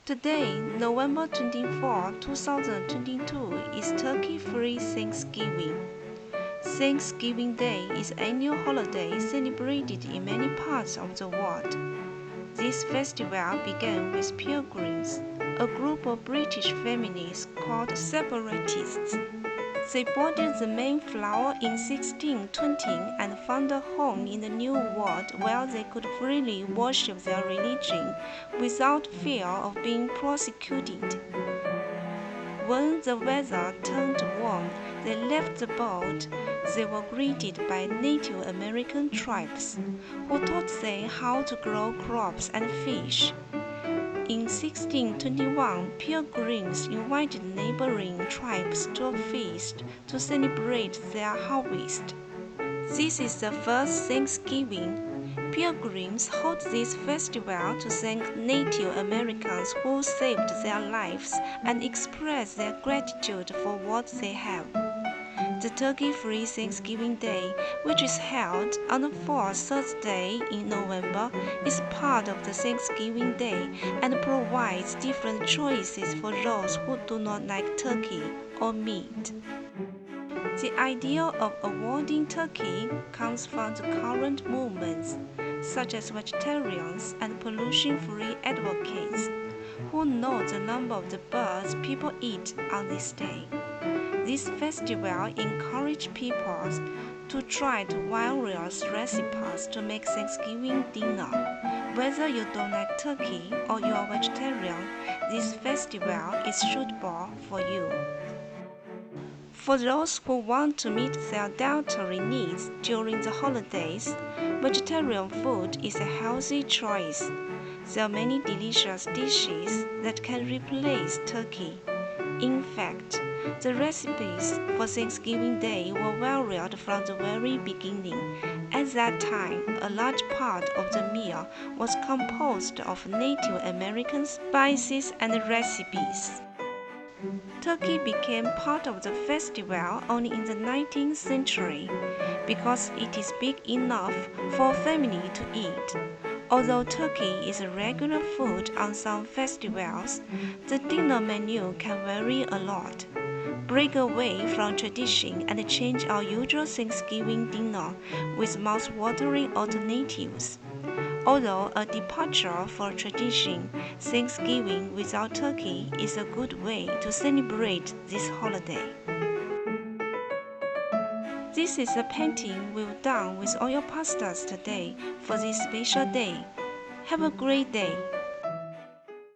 Today, November 24, 2022, is Turkey-free Thanksgiving. Thanksgiving Day is an annual holiday celebrated in many parts of the world. This festival began with pilgrims, a group of British families called separatists. They boarded the Mayflower in 1620 and found a home in the New World where they could freely worship their religion without fear of being persecuted. When the weather turned warm, they left the boat. They were greeted by Native American tribes, who taught them how to grow crops and fish. In 1621, pilgrims invited neighboring tribes to a feast to celebrate their harvest. This is the first Thanksgiving. Pilgrims hold this festival to thank Native Americans who saved their lives and express their gratitude for what they have. The Turkey-free Thanksgiving Day, which is held on the fourth Thursday in November, is part of the Thanksgiving Day and provides different choices for those who do not like turkey or meat. The idea of awarding turkey comes from the current movements, such as vegetarians and pollution-free advocates, who know the number of the birds people eat on this day. This festival encourages people to try various recipes to make Thanksgiving dinner. Whether you don't like turkey or you are vegetarian, this festival is suitable for you. For those who want to meet their dietary needs during the holidays, vegetarian food is a healthy choice. There are many delicious dishes that can replace turkey. In fact, the recipes for Thanksgiving Day were varied from the very beginning. At that time, a large part of the meal was composed of Native American spices and recipes. Turkey became part of the festival only in the 19th century because it is big enough for a family to eat. Although turkey is a regular food on some festivals, the dinner menu can vary a lot. Break away from tradition and change our usual Thanksgiving dinner with mouth-watering alternatives. Although a departure for tradition, Thanksgiving without turkey is a good way to celebrate this holiday. This is a painting we've done with oil pastels today for this special day. Have a great day.